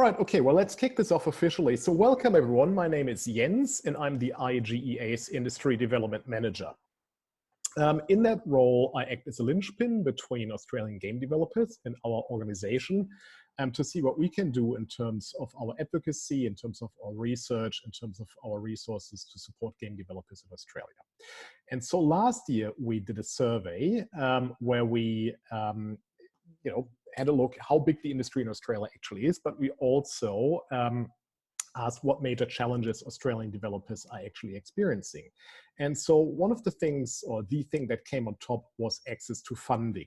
right, okay, well, let's kick this off officially. So welcome everyone, my name is Jens and I'm the IGEA's Industry Development Manager. In that role, I act as a linchpin between Australian game developers and our organization to see what we can do in terms of our advocacy, in terms of our research, in terms of our resources to support game developers in Australia. And so last year we did a survey where we had a look how big the industry in Australia actually is, but we also asked what major challenges Australian developers are actually experiencing. And so one of the things, or the thing that came on top, was access to funding.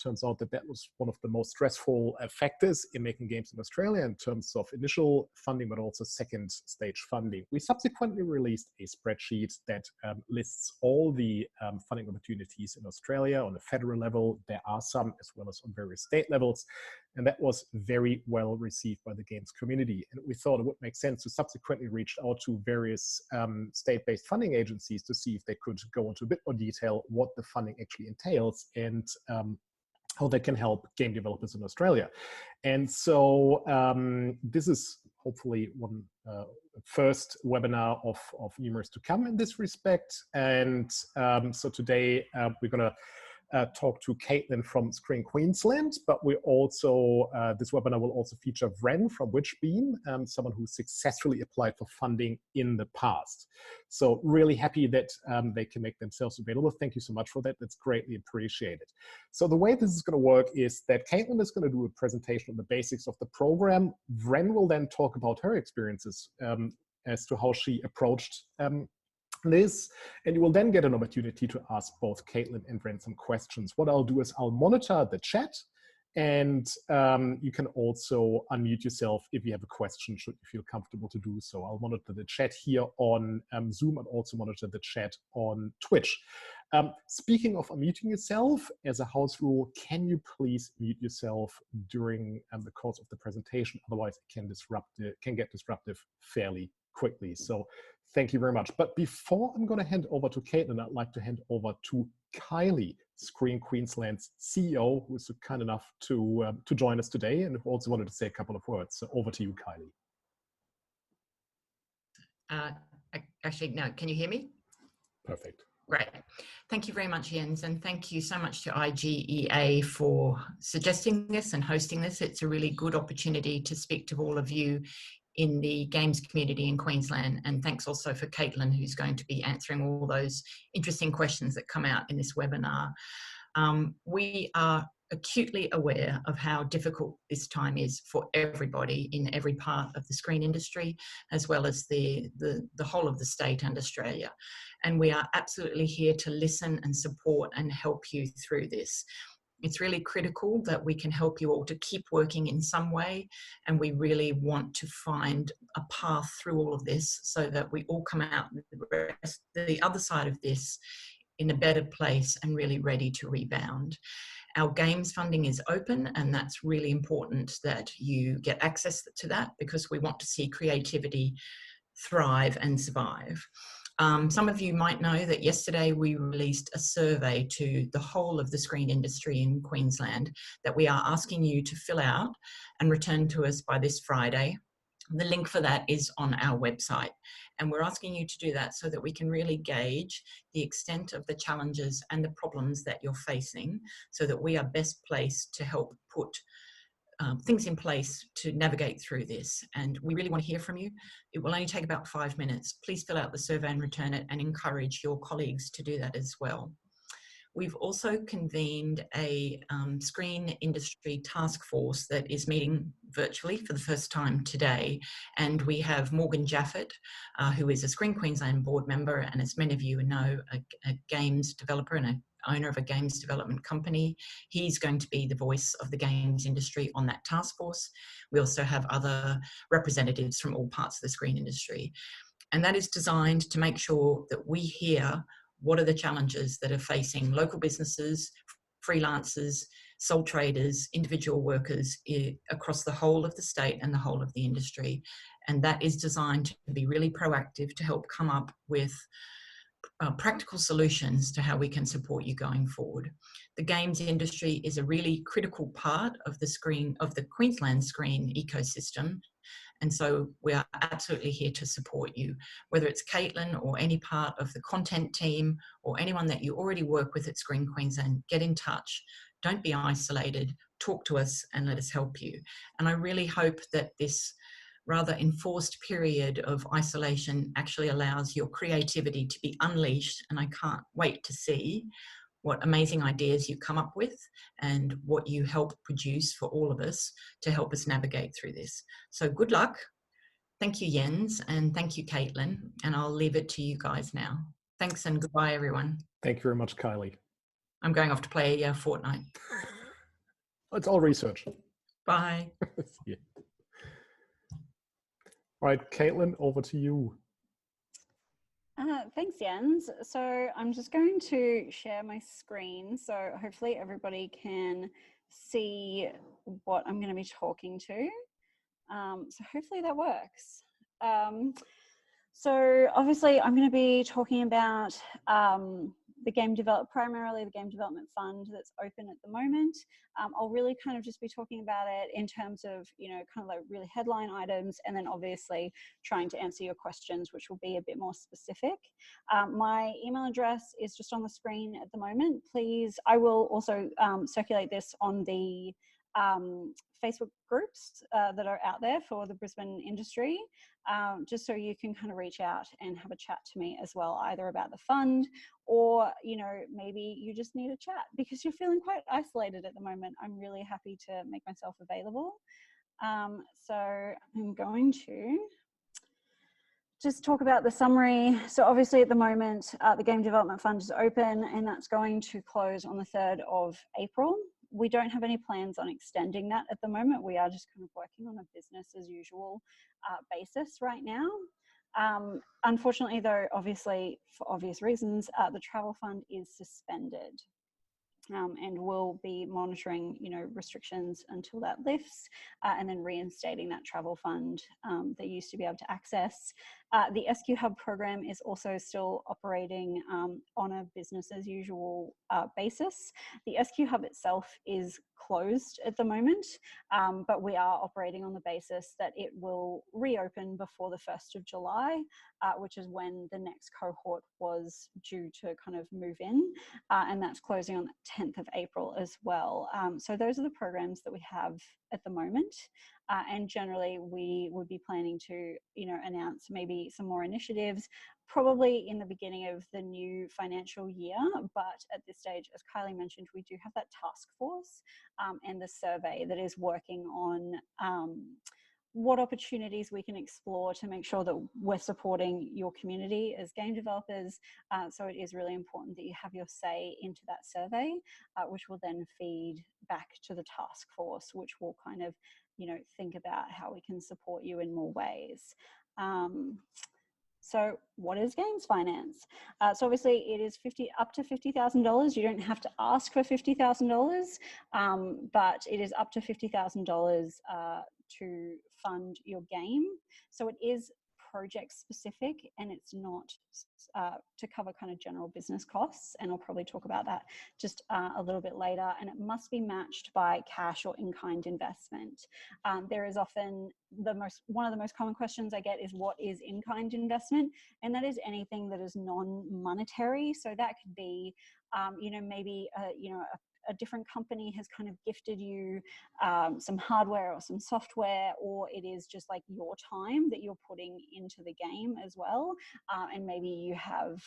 Turns out that that was one of the most stressful factors in making games in Australia in terms of initial funding, but also second stage funding. We subsequently released a spreadsheet that lists all the funding opportunities in Australia on a federal level. There are some as well as on various state levels. And that was very well received by the games community. And we thought it would make sense to subsequently reach out to various state-based funding agencies to see if they could go into a bit more detail what the funding actually entails and how they can help game developers in Australia. And so this is hopefully one first webinar of numerous to come in this respect. And so today we're going to talk to Caitlin from Screen Queensland, but we also, this webinar will also feature Wren from Witchbeam, someone who successfully applied for funding in the past. So really happy that they can make themselves available. Thank you so much for that. That's greatly appreciated. So the way this is going to work is that Caitlin is going to do a presentation on the basics of the program. Wren will then talk about her experiences as to how she approached this, and you will then get an opportunity to ask both Caitlin and Wren some questions. What I'll do is I'll monitor the chat, and you can also unmute yourself if you have a question, should you feel comfortable to do so. I'll monitor the chat here on Zoom and also monitor the chat on Twitch. Speaking of unmuting yourself, as a house rule, can you please mute yourself during the course of the presentation? Otherwise, it can get disruptive fairly quickly. So thank you very much. But before I'm going to hand over to Caitlin, I'd like to hand over to Kylie, Screen Queensland's CEO, who is so kind enough to join us today and who also wanted to say a couple of words. So over to you, Kylie. Actually, no, can you hear me? Perfect. Great. Thank you very much, Jens, and thank you so much to IGEA for suggesting this and hosting this. It's a really good opportunity to speak to all of you in the games community in Queensland, and thanks also for Caitlin, who's going to be answering all those interesting questions that come out in this webinar. We are acutely aware of how difficult this time is for everybody in every part of the screen industry, as well as the whole of the state and Australia. And we are absolutely here to listen and support and help you through this. It's really critical that we can help you all to keep working in some way, and we really want to find a path through all of this so that we all come out the other side of this in a better place and really ready to rebound. Our games funding is open, and that's really important that you get access to that because we want to see creativity thrive and survive. Some of you might know that yesterday we released a survey to the whole of the screen industry in Queensland that we are asking you to fill out and return to us by this Friday. The link for that is on our website, and we're asking you to do that so that we can really gauge the extent of the challenges and the problems that you're facing so that we are best placed to help put things in place to navigate through this. And we really want to hear from you. It will only take about 5 minutes. Please fill out the survey and return it, and encourage your colleagues to do that as well. We've also convened a screen industry task force that is meeting virtually for the first time today. And we have Morgan Jaffett, who is a Screen Queensland board member, and as many of you know, a games developer and an owner of a games development company. He's going to be the voice of the games industry on that task force. We also have other representatives from all parts of the screen industry. And that is designed to make sure that we hear what are the challenges that are facing local businesses, freelancers, sole traders, individual workers across the whole of the state and the whole of the industry. And that is designed to be really proactive to help come up with practical solutions to how we can support you going forward. The games industry is a really critical part of the Queensland screen ecosystem. And so we are absolutely here to support you, whether it's Caitlin or any part of the content team or anyone that you already work with at Screen Queensland. Get in touch. Don't be isolated. Talk to us and let us help you. And I really hope that this rather enforced period of isolation actually allows your creativity to be unleashed. And I can't wait to see what amazing ideas you come up with and what you help produce for all of us to help us navigate through this. So good luck. Thank you, Jens, and thank you, Caitlin. And I'll leave it to you guys now. Thanks and goodbye, everyone. Thank you very much, Kylie. I'm going off to play Fortnite. It's all research. Bye. Yeah. All right, Caitlin, over to you. Thanks, Jens. So I'm just going to share my screen. So hopefully everybody can see what I'm going to be talking to. So hopefully that works. So obviously I'm going to be talking about primarily the game development fund that's open at the moment. I'll really kind of just be talking about it in terms of, kind of like really headline items, and then obviously trying to answer your questions, which will be a bit more specific. My email address is just on the screen at the moment. Please, I will also circulate this on the Facebook groups that are out there for the Brisbane industry, just so you can kind of reach out and have a chat to me as well, either about the fund or, maybe you just need a chat because you're feeling quite isolated at the moment. I'm really happy to make myself available. So I'm going to just talk about the summary. So obviously at the moment, the Game Development Fund is open and that's going to close on the 3rd of April. We don't have any plans on extending that at the moment. We are just kind of working on a business as usual basis right now. Unfortunately though, obviously for obvious reasons, the travel fund is suspended. And we'll be monitoring, restrictions until that lifts, and then reinstating that travel fund that you used to be able to access. The SQ Hub program is also still operating on a business as usual basis. The SQ Hub itself is closed at the moment, but we are operating on the basis that it will reopen before the 1st of July, which is when the next cohort was due to kind of move in, and that's closing on the 10th of April as well. So those are the programs that we have at the moment, and generally we would be planning to announce maybe some more initiatives probably in the beginning of the new financial year, but at this stage, as Kylie mentioned, we do have that task force and the survey that is working on what opportunities we can explore to make sure that we're supporting your community as game developers. So it is really important that you have your say into that survey, which will then feed back to the task force, which will kind of, think about how we can support you in more ways. So what is games finance? So obviously it is up to $50,000. You don't have to ask for $50,000, but it is up to $50,000 to fund your game. So it is project specific and it's not to cover kind of general business costs, and I'll probably talk about that just a little bit later. And it must be matched by cash or in-kind investment. There is often one of the most common questions I get is what is in-kind investment, and that is anything that is non-monetary. So that could be maybe a different company has kind of gifted you some hardware or some software, or it is just like your time that you're putting into the game as well. And maybe you have,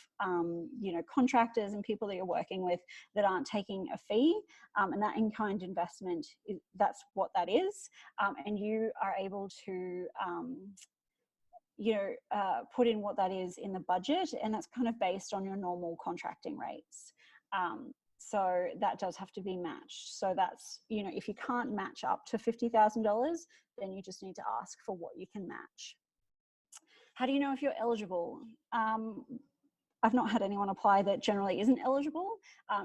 contractors and people that you're working with that aren't taking a fee, and that in-kind investment, that's what that is. And you are able to, put in what that is in the budget, and that's kind of based on your normal contracting rates. So that does have to be matched. So that's, if you can't match up to $50,000, then you just need to ask for what you can match. How do you know if you're eligible? I've not had anyone apply that generally isn't eligible.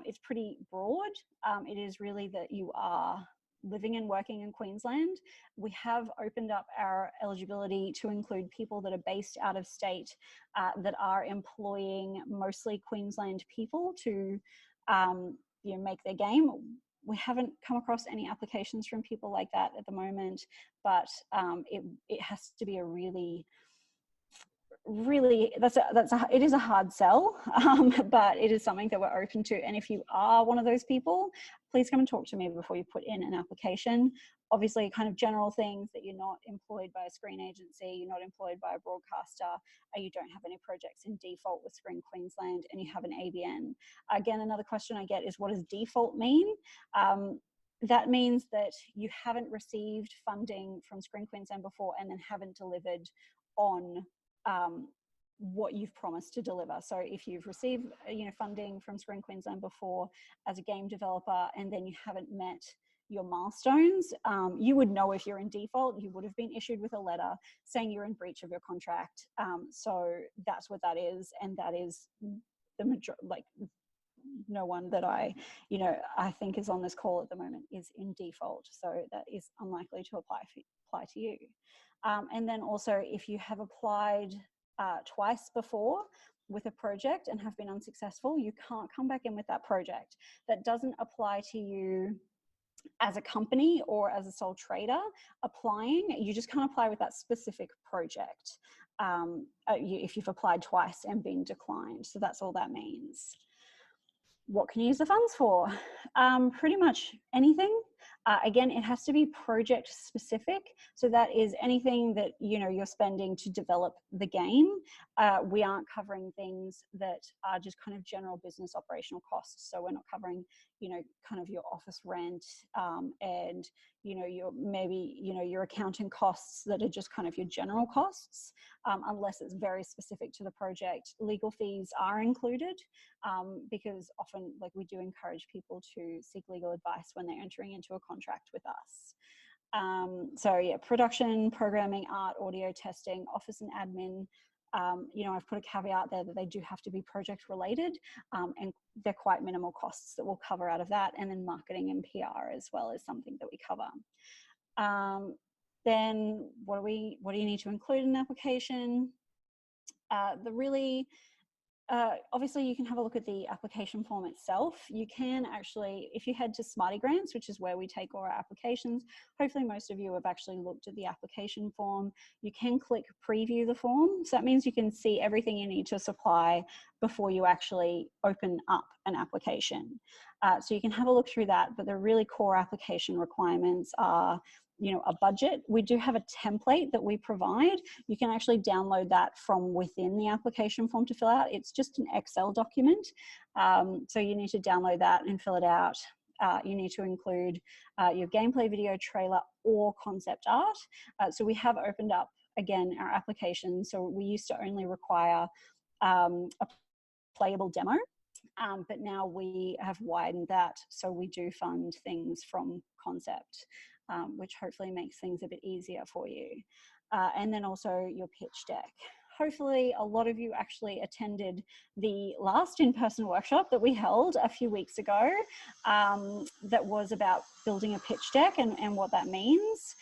It's pretty broad. It is really that you are living and working in Queensland. We have opened up our eligibility to include people that are based out of state that are employing mostly Queensland people to make their game. We haven't come across any applications from people like that at the moment, but it has to be a really it is a hard sell, but it is something that we're open to. And if you are one of those people, please come and talk to me before you put in an application. Obviously, kind of general things that you're not employed by a screen agency, you're not employed by a broadcaster, you don't have any projects in default with Screen Queensland, and you have an ABN. Again, another question I get is, what does default mean? That means that you haven't received funding from Screen Queensland before and then haven't delivered on what you've promised to deliver. So if you've received funding from Screen Queensland before as a game developer and then you haven't met your milestones, you would know if you're in default. You would have been issued with a letter saying you're in breach of your contract. So that's what that is, and that is the majority. No one that I think is on this call at the moment is in default, so that is unlikely to apply to you. And then also, if you have applied twice before with a project and have been unsuccessful, you can't come back in with that project. That doesn't apply to you as a company or as a sole trader applying. You just can't apply with that specific project if you've applied twice and been declined. So that's all that means. What can you use the funds for? Pretty much anything. Again, it has to be project specific. So that is anything that you're spending to develop the game. We aren't covering things that are just kind of general business operational costs. So we're not covering, kind of your office rent and your accounting costs that are just kind of your general costs, unless it's very specific to the project. Legal fees are included because often, we do encourage people to seek legal advice when they're entering into a contract with us. So yeah, production, programming, art, audio testing, office and admin. I've put a caveat there that they do have to be project related, and they're quite minimal costs that we'll cover out of that. And then marketing and PR as well is something that we cover. Then what do you need to include in an application? Obviously you can have a look at the application form itself. You can actually, if you head to Smarty Grants, which is where we take all our applications, hopefully most of you have actually looked at the application form. You can click preview the form. So that means you can see everything you need to supply before you actually open up an application. So you can have a look through that, but the really core application requirements are a budget. We do have a template that we provide. You can actually download that from within the application form to fill out. It's just an Excel document. So you need to download that and fill it out. You need to include your gameplay video trailer or concept art. So we have opened up, again, our application. So we used to only require a playable demo. But now we have widened that. So we do fund things from concept. Which hopefully makes things a bit easier for you. And then also your pitch deck. Hopefully a lot of you actually attended the last in-person workshop that we held a few weeks ago that was about building a pitch deck and what that means.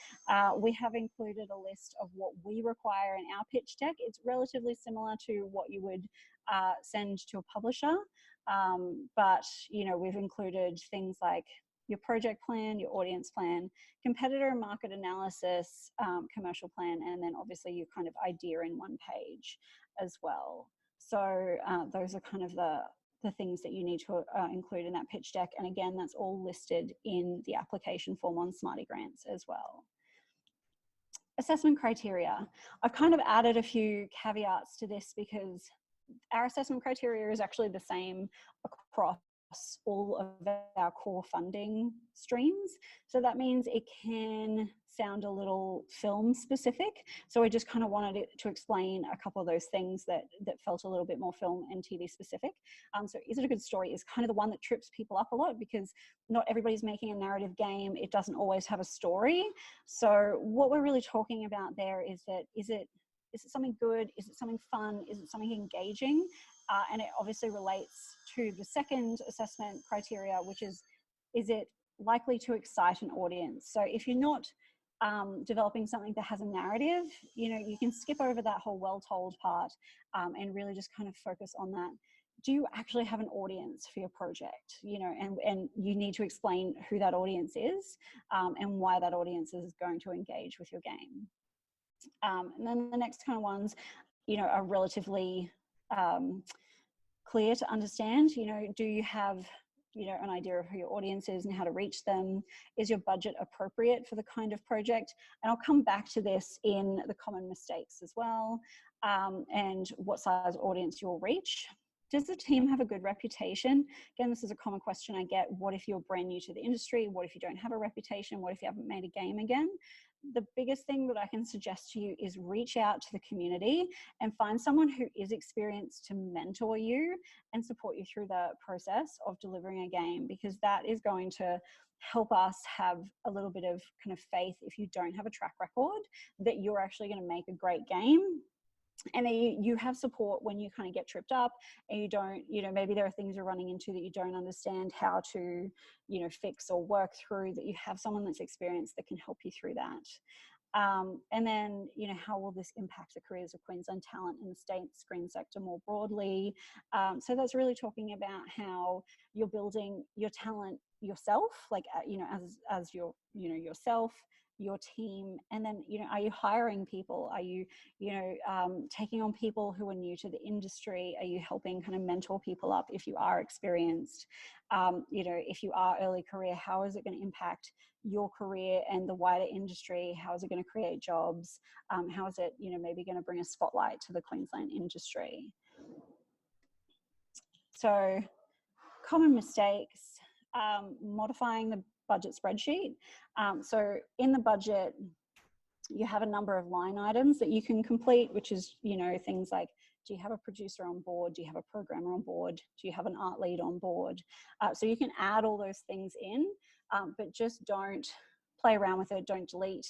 We have included a list of what we require in our pitch deck. It's relatively similar to what you would send to a publisher, but we've included things like your project plan, your audience plan, competitor and market analysis, commercial plan, and then obviously your kind of idea in one page as well. So those are kind of the things that you need to include in that pitch deck. And again, that's all listed in the application form on Smarty Grants as well. Assessment criteria. I've kind of added a few caveats to this because our assessment criteria is actually the same across all of our core funding streams. So that means it can sound a little film specific. So I just kind of wanted to explain a couple of those things that felt a little bit more film and TV specific. So is it a good story is kind of the one that trips people up a lot because not everybody's making a narrative game. It doesn't always have a story. So what we're really talking about there is that is it something good? Is it something fun? Is it something engaging? And it obviously relates to the second assessment criteria, which is it likely to excite an audience. So if you're not developing something that has a narrative, you know, you can skip over that whole well-told part and really just kind of focus on that. Do you actually have an audience for your project? You know, and you need to explain who that audience is and why that audience is going to engage with your game. And then the next kind of ones, you know, are relatively clear to understand. You know, do you have, you know, an idea of who your audience is and how to reach them? Is your budget appropriate for the kind of project? And I'll come back to this in the common mistakes as well, and what size audience you'll reach. Does the team have a good reputation? Again, this is a common question I get. What if you're brand new to the industry? What if you don't have a reputation? What if you haven't made a game again? The biggest thing that I can suggest to you is reach out to the community and find someone who is experienced to mentor you and support you through the process of delivering a game, because that is going to help us have a little bit of kind of faith, if you don't have a track record, that you're actually going to make a great game. And then you have support when you kind of get tripped up and you don't, you know, maybe there are things you're running into that you don't understand how to, you know, fix or work through, that you have someone that's experienced that can help you through that. And then, you know, how will this impact the careers of Queensland talent in the state screen sector more broadly? So that's really talking about how you're building your talent yourself, like, you know, as your, you know, yourself, your team, and then, you know, are you hiring people? Are you, you know, taking on people who are new to the industry? Are you helping kind of mentor people up if you are experienced? You know, if you are early career, how is it going to impact your career and the wider industry? How is it going to create jobs? How is it, you know, maybe going to bring a spotlight to the Queensland industry? So, common mistakes, modifying the budget spreadsheet. So in the budget, you have a number of line items that you can complete, which is, you know, things like, do you have a producer on board? Do you have a programmer on board? Do you have an art lead on board? So you can add all those things in, but just don't play around with it. Don't delete.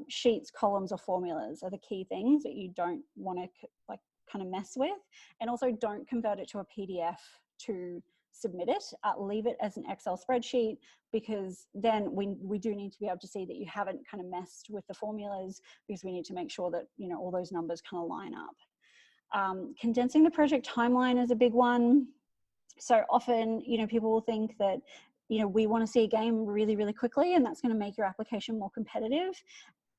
Sheets, columns, or formulas are the key things that you don't want to like kind of mess with. And also don't convert it to a PDF to submit it. Leave it as an Excel spreadsheet, because then we do need to be able to see that you haven't kind of messed with the formulas, because we need to make sure that, you know, all those numbers kind of line up. Condensing the project timeline is a big one. So often, you know, people will think that, you know, we want to see a game really, really quickly, and that's going to make your application more competitive.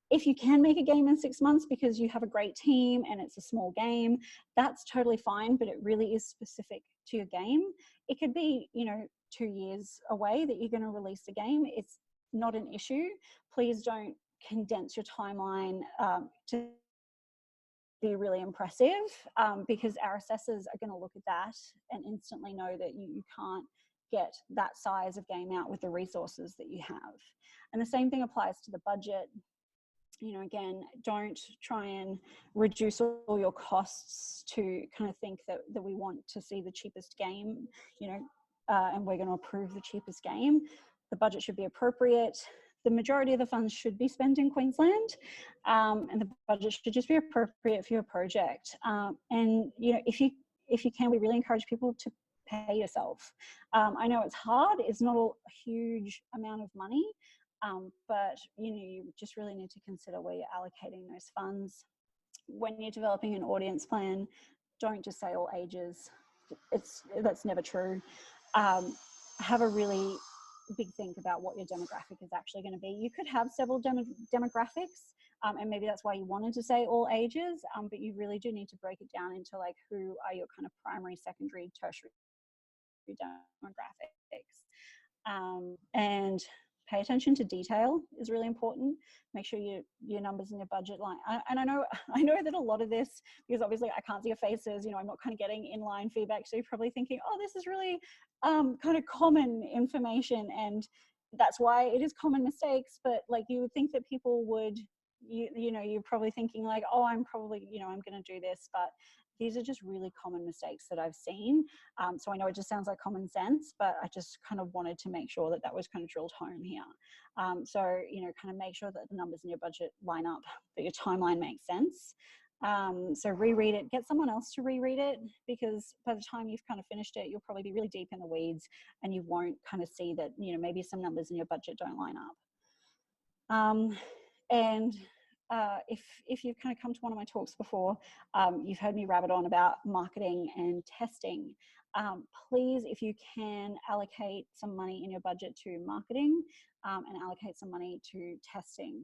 If you can make a game in 6 months because you have a great team and it's a small game, that's totally fine, but it really is specific to your game. It could be, you know, 2 years away that you're going to release a game. It's not an issue. Please don't condense your timeline to be really impressive, because our assessors are going to look at that and instantly know that you can't get that size of game out with the resources that you have. And the same thing applies to the budget. You know, again, don't try and reduce all your costs to kind of think that we want to see the cheapest game, you know, and we're going to approve the cheapest game. The budget should be appropriate. The majority of the funds should be spent in Queensland, and the budget should just be appropriate for your project. And, you know, if you can, we really encourage people to pay yourself. I know it's hard. It's not a huge amount of money. But, you know, you just really need to consider where you're allocating those funds. When you're developing an audience plan, don't just say all ages. That's never true. Have a really big think about what your demographic is actually going to be. You could have several demographics, and maybe that's why you wanted to say all ages, but you really do need to break it down into like, who are your kind of primary, secondary, tertiary demographics. And pay attention to detail is really important. Make sure your numbers in your budget line. And I know that a lot of this, because obviously I can't see your faces, you know, I'm not kind of getting inline feedback. So you're probably thinking, oh, this is really kind of common information. And that's why it is common mistakes. But like, you would think that people would, you know, you're probably thinking like, oh, I'm probably, you know, I'm going to do this. But these are just really common mistakes that I've seen. So I know it just sounds like common sense, but I just kind of wanted to make sure that that was kind of drilled home here. So, you know, kind of make sure that the numbers in your budget line up, that your timeline makes sense. So reread it, get someone else to reread it, because by the time you've kind of finished it, you'll probably be really deep in the weeds and you won't kind of see that, you know, maybe some numbers in your budget don't line up. If you've kind of come to one of my talks before, you've heard me rabbit on about marketing and testing. Please, if you can, allocate some money in your budget to marketing and allocate some money to testing.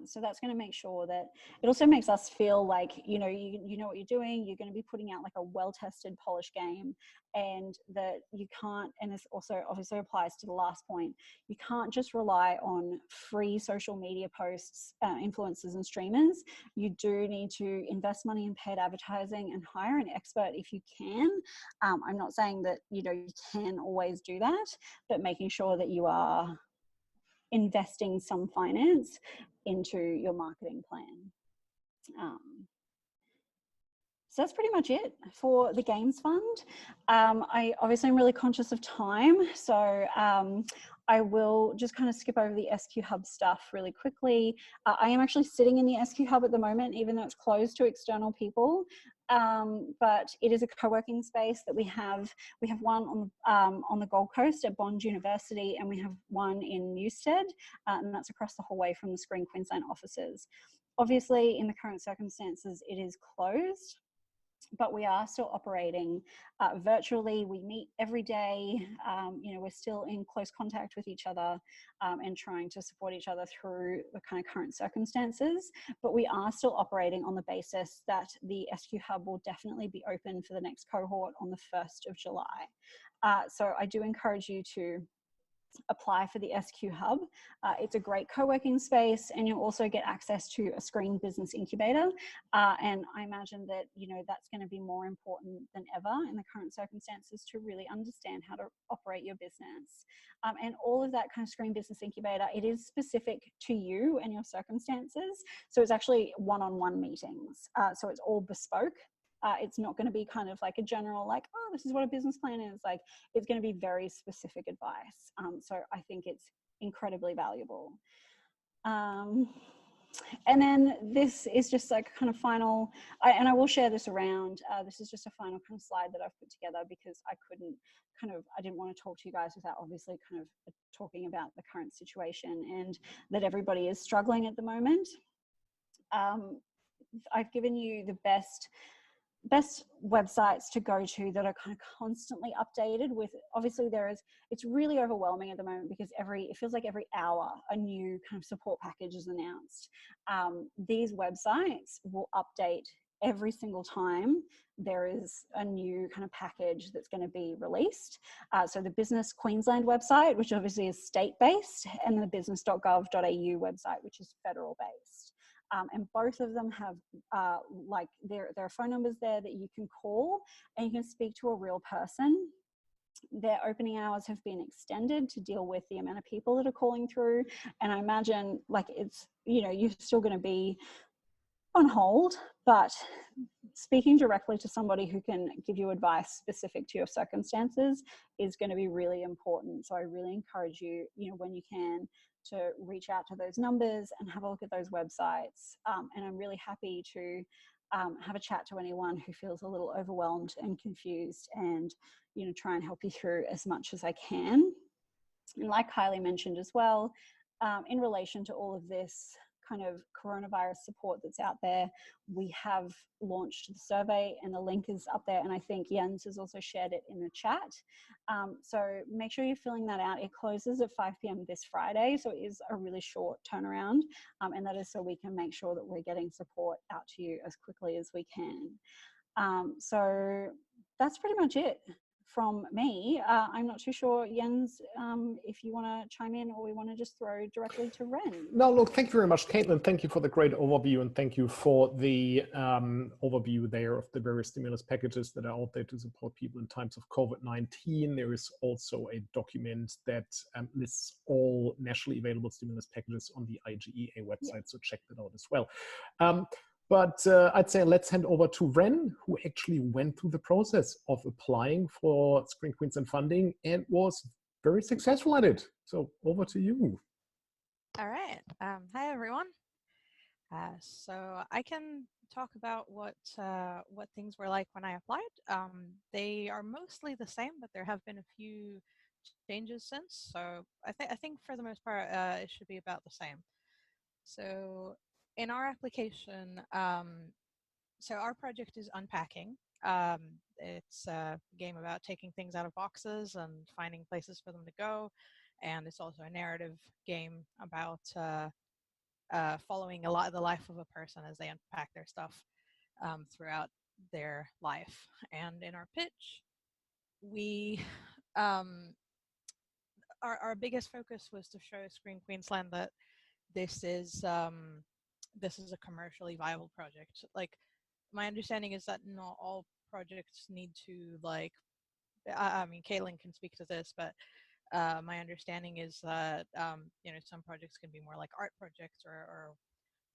So that's going to make sure that it also makes us feel like, you know, you know what you're doing, you're going to be putting out like a well-tested, polished game, and that you can't, and this also obviously applies to the last point, you can't just rely on free social media posts, influencers and streamers. You do need to invest money in paid advertising and hire an expert if you can. I'm not saying that, you know, you can always do that, but making sure that you are investing some finance into your marketing plan. So that's pretty much it for the Games Fund. I obviously am really conscious of time, so I will just kind of skip over the SQ Hub stuff really quickly. I am actually sitting in the SQ Hub at the moment, even though it's closed to external people. But it is a co-working space that we have. We have one on the Gold Coast at Bond University, and we have one in Newstead, and that's across the hallway from the Screen Queensland offices. Obviously, in the current circumstances, it is closed, but we are still operating virtually. We meet every day. You know, we're still in close contact with each other and trying to support each other through the kind of current circumstances. But we are still operating on the basis that the SQ Hub will definitely be open for the next cohort on the 1st of July. So I do encourage you to apply for the SQ Hub. It's a great co-working space, and you'll also get access to a Screen business incubator. And I imagine that, you know, that's going to be more important than ever in the current circumstances to really understand how to operate your business. And all of that kind of Screen business incubator, it is specific to you and your circumstances. So it's actually one-on-one meetings. So it's all bespoke. It's not going to be kind of like a general, like, oh, this is what a business plan is. Like, it's going to be very specific advice. So I think it's incredibly valuable. And then this is just like kind of final, and I will share this around. This is just a final kind of slide that I've put together because I didn't want to talk to you guys without obviously kind of talking about the current situation and that everybody is struggling at the moment. I've given you the best websites to go to that are kind of constantly updated with, obviously it's really overwhelming at the moment because it feels like every hour a new kind of support package is announced. These websites will update every single time there is a new kind of package that's going to be released. So the Business Queensland website, which obviously is state-based, and the business.gov.au website, which is federal-based. And both of them have like there are phone numbers there that you can call and you can speak to a real person. Their opening hours have been extended to deal with the amount of people that are calling through. And I imagine like it's, you know, you're still going to be on hold, but speaking directly to somebody who can give you advice specific to your circumstances is going to be really important. So I really encourage you, you know, when you can, to reach out to those numbers and have a look at those websites. And I'm really happy to have a chat to anyone who feels a little overwhelmed and confused, and, you know, try and help you through as much as I can. And like Kylie mentioned as well, in relation to all of this kind of coronavirus support that's out there, we have launched the survey and the link is up there, and I think Jens has also shared it in the chat. So make sure you're filling that out. It closes at 5 p.m. this Friday, so it is a really short turnaround, and that is so we can make sure that we're getting support out to you as quickly as we can. So that's pretty much it from me. I'm not too sure, Jens, if you want to chime in or we want to just throw directly to Wren. No, look, thank you very much, Caitlin. Thank you for the great overview, and thank you for the overview there of the various stimulus packages that are out there to support people in times of COVID-19. There is also a document that lists all nationally available stimulus packages on the IGEA website, so check that out as well. But I'd say let's hand over to Wren, who actually went through the process of applying for Screen Queensland funding and was very successful at it. So over to you. All right. Hi, everyone. So I can talk about what things were like when I applied. They are mostly the same, but there have been a few changes since. So I think for the most part, it should be about the same. So in our application, so our project is unpacking. It's a game about taking things out of boxes and finding places for them to go. And it's also a narrative game about following a lot of the life of a person as they unpack their stuff throughout their life. And in our pitch, we our biggest focus was to show Screen Queensland that this is a commercially viable project. Like, my understanding is that not all projects need to, like, I mean, Caitlin can speak to this, but my understanding is that some projects can be more like art projects or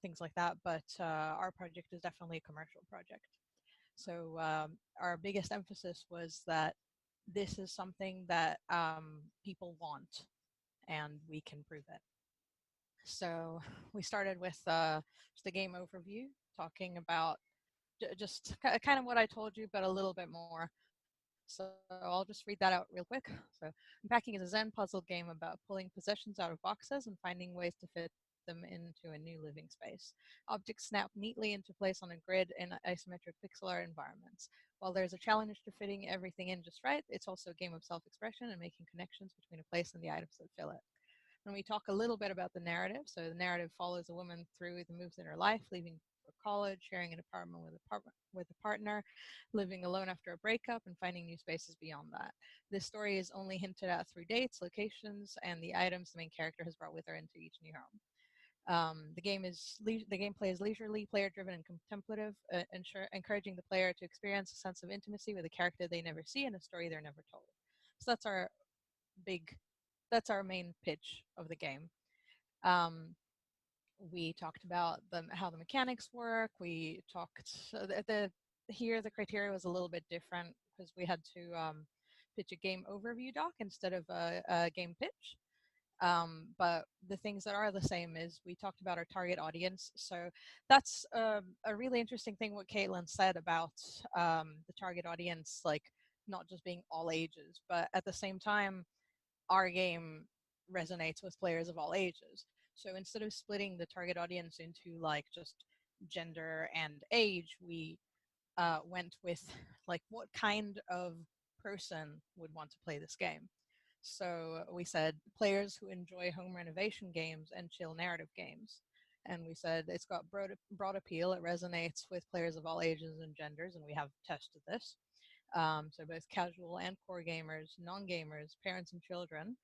things like that, but our project is definitely a commercial project. So our biggest emphasis was that this is something that people want, and we can prove it. So we started with just a game overview, talking about just kind of what I told you, but a little bit more. So I'll just read that out real quick. So unpacking is a Zen puzzle game about pulling possessions out of boxes and finding ways to fit them into a new living space. Objects snap neatly into place on a grid in isometric pixel art environments. While there's a challenge to fitting everything in just right, it's also a game of self-expression and making connections between a place and the items that fill it. And we talk a little bit about the narrative. So the narrative follows a woman through the moves in her life, leaving for college, sharing an apartment with a partner, living alone after a breakup, and finding new spaces beyond that. This story is only hinted at through dates, locations, and the items the main character has brought with her into each new home. The gameplay is leisurely, player-driven, and contemplative, encouraging the player to experience a sense of intimacy with a character they never see and a story they're never told. So that's our main pitch of the game. We talked about how the mechanics work. We talked here the criteria was a little bit different because we had to pitch a game overview doc instead of a game pitch. But the things that are the same is we talked about our target audience. So that's a really interesting thing what Caitlin said about the target audience, like not just being all ages, but at the same time, our game resonates with players of all ages. So instead of splitting the target audience into like just gender and age, we went with like what kind of person would want to play this game. So we said players who enjoy home renovation games and chill narrative games. And we said it's got broad appeal. It resonates with players of all ages and genders, and we have tested this. So both casual and core gamers, non-gamers, parents and children,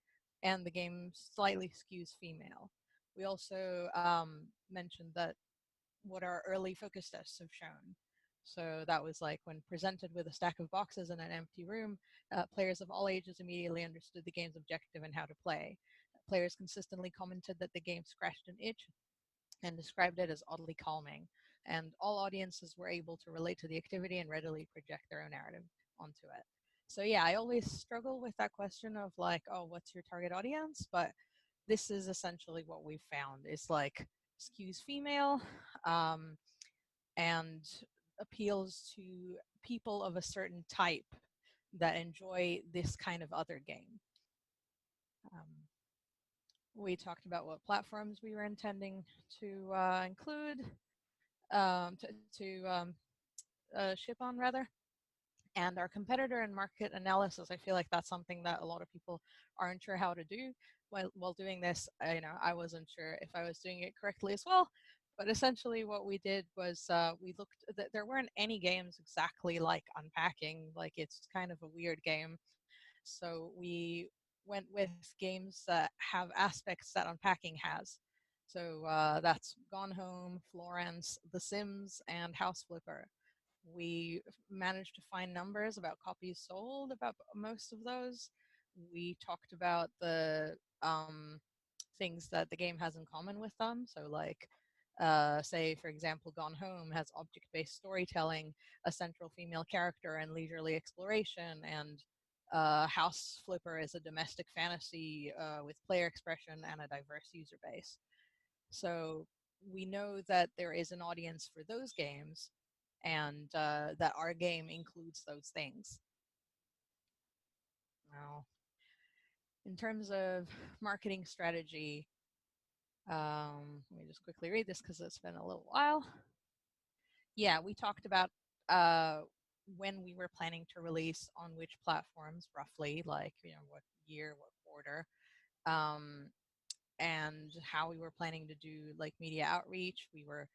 and the game slightly skews female. We also mentioned that what our early focus tests have shown. So that was like when presented with a stack of boxes in an empty room, players of all ages immediately understood the game's objective and how to play. Players consistently commented that the game scratched an itch and described it as oddly calming. And all audiences were able to relate to the activity and readily project their own narrative onto it. So yeah, I always struggle with that question of like, oh, what's your target audience? But this is essentially what we've found. It's like skews female and appeals to people of a certain type that enjoy this kind of other game. We talked about what platforms we were intending to include, ship on rather. And our competitor and market analysis, I feel like that's something that a lot of people aren't sure how to do. While doing this, I wasn't sure if I was doing it correctly as well. But essentially what we did was we looked, there weren't any games exactly like Unpacking, like it's kind of a weird game. So we went with games that have aspects that Unpacking has. So that's Gone Home, Florence, The Sims, and House Flipper. We managed to find numbers about copies sold about most of those. We talked about the things that the game has in common with them. So like, say, for example, Gone Home has object-based storytelling, a central female character, and leisurely exploration, and House Flipper is a domestic fantasy with player expression and a diverse user base. So we know that there is an audience for those games, and that our game includes those things. Now, in terms of marketing strategy, let me just quickly read this because it's been a little while. Yeah, we talked about when we were planning to release on which platforms, roughly, like, what year, what quarter, and how we were planning to do like media outreach. We were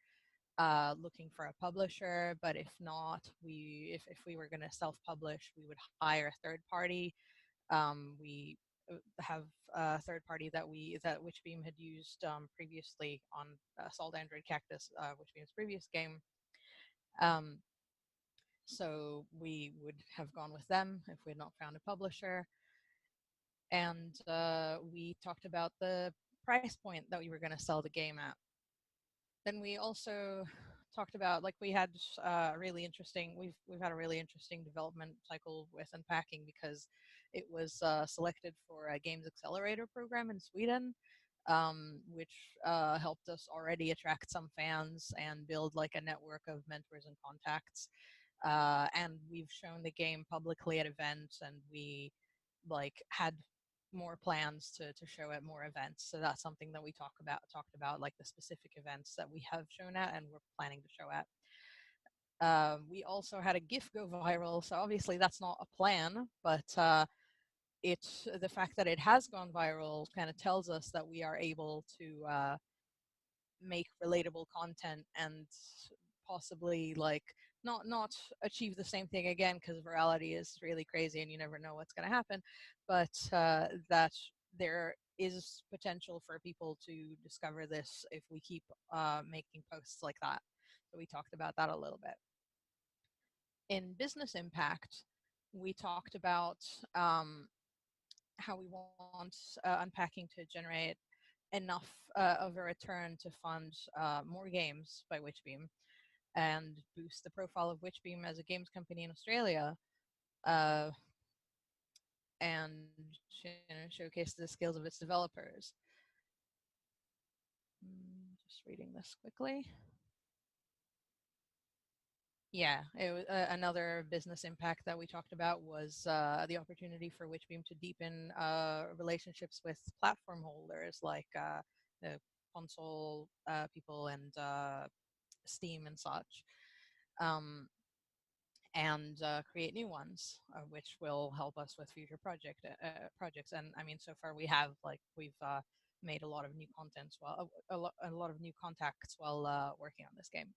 looking for a publisher, but if not, if we were going to self-publish, we would hire a third party. We have a third party that Witchbeam had used previously on Salt Android Cactus, Witchbeam's previous game. So we would have gone with them if we had not found a publisher. And we talked about the price point that we were going to sell the game at. Then we also talked about, like, we had really interesting, we've had a really interesting development cycle with Unpacking, because it was selected for a Games Accelerator program in Sweden, which helped us already attract some fans and build like a network of mentors and contacts. And we've shown the game publicly at events, and we like had more plans to show at more events. So that's something that we talked about, like the specific events that we have shown at and we're planning to show at. We also had a GIF go viral, so obviously that's not a plan, but it's the fact that it has gone viral kind of tells us that we are able to make relatable content and possibly like not achieve the same thing again, because virality is really crazy and you never know what's going to happen, but that there is potential for people to discover this if we keep making posts like that. So we talked about that a little bit. In business impact, we talked about how we want Unpacking to generate enough of a return to fund more games by Witchbeam and boost the profile of Witchbeam as a games company in Australia, and showcase the skills of its developers. Just reading this quickly. Yeah, it was, another business impact that we talked about was the opportunity for Witchbeam to deepen relationships with platform holders like the console people and Steam and such, and create new ones, which will help us with future projects. And I mean, so far we've made a lot of new content while a lot of new contacts while working on this game.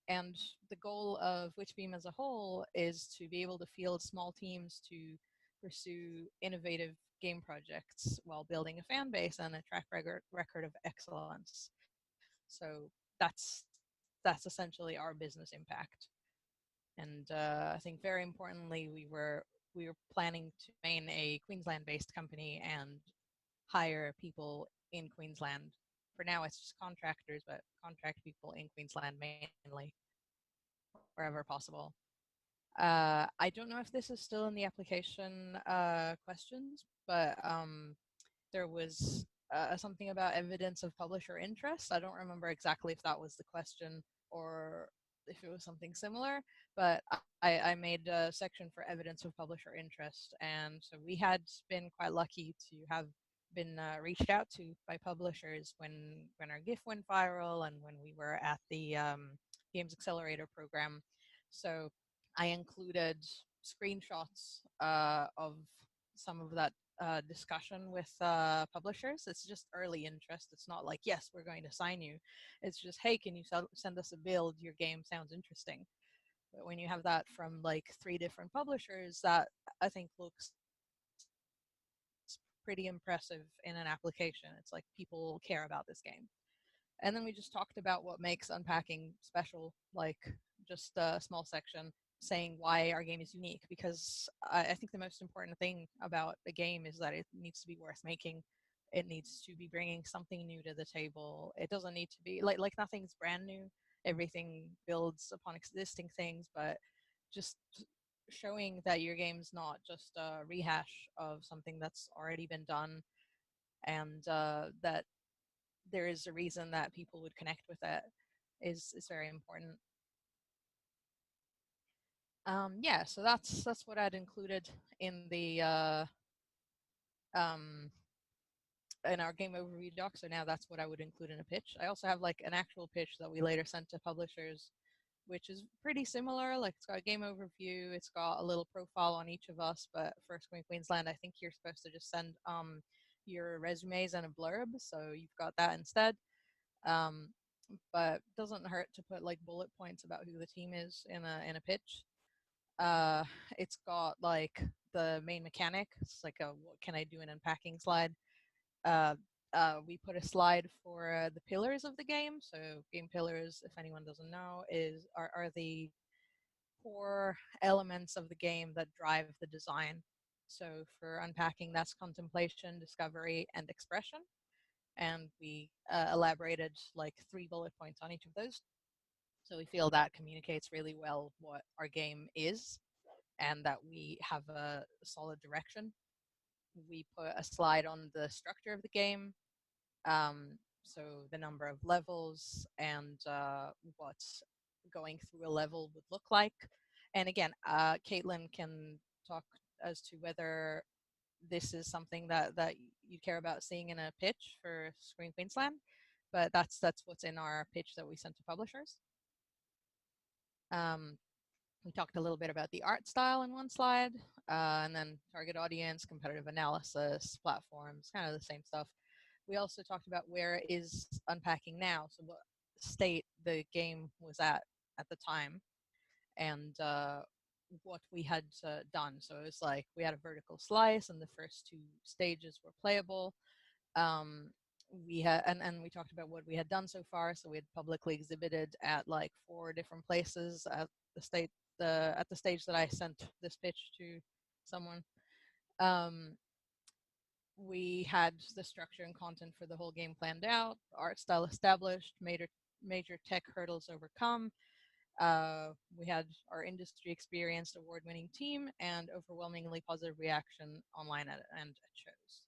And the goal of Witchbeam as a whole is to be able to field small teams to pursue innovative game projects while building a fan base and a track record of excellence. So that's essentially our business impact. And I think very importantly, we were planning to remain a Queensland-based company and hire people in Queensland. For now, it's just contractors, but contract people in Queensland mainly, wherever possible. I don't know if this is still in the application questions, but there was something about evidence of publisher interest. I don't remember exactly if that was the question or if it was something similar, but I made a section for evidence of publisher interest, and so we had been quite lucky to have been reached out to by publishers when our GIF went viral and when we were at the Games Accelerator program. So I included screenshots of some of that discussion with publishers. It's just early interest. It's not like, yes, we're going to sign you. It's just, hey, can you send us a build? Your game sounds interesting. But when you have that from like 3 different publishers, that I think looks pretty impressive in an application. It's like people care about this game. And then we just talked about what makes Unpacking special, like just a small section saying why our game is unique, because I think the most important thing about a game is that it needs to be worth making. It needs to be bringing something new to the table. It doesn't need to be like nothing's brand new. Everything builds upon existing things, but just showing that your game's not just a rehash of something that's already been done, and that there is a reason that people would connect with it is very important. Yeah, so that's what I'd included in the um, in our game overview doc. So now that's what I would include in a pitch. I also have like an actual pitch that we later sent to publishers, which is pretty similar. Like it's got a game overview, it's got a little profile on each of us. But for Screen Queensland, I think you're supposed to just send your resumes and a blurb, so you've got that instead. But it doesn't hurt to put like bullet points about who the team is in a pitch. It's got like the main mechanic. It's like a what can I do in unpacking slide. We put a slide for the pillars of the game. So game pillars, if anyone doesn't know, are the core elements of the game that drive the design. So for unpacking, that's contemplation, discovery, and expression. And we elaborated like 3 bullet points on each of those. So we feel that communicates really well what our game is and that we have a solid direction. We put a slide on the structure of the game, so the number of levels and what going through a level would look like. And again, Caitlin can talk as to whether this is something that you care about seeing in a pitch for Screen Queensland, but that's what's in our pitch that we sent to publishers. We talked a little bit about the art style in one slide, and then target audience, competitive analysis, platforms, kind of the same stuff. We also talked about where is unpacking now, so what state the game was at the time, and what we had done. So it was like we had a vertical slice, and the first 2 stages were playable. We had and we talked about what we had done so far. So we had publicly exhibited at like 4 different places at the stage that I sent this pitch to someone. We had the structure and content for the whole game planned out, art style established, major tech hurdles overcome. We had our industry experienced award-winning team and overwhelmingly positive reaction online and at shows.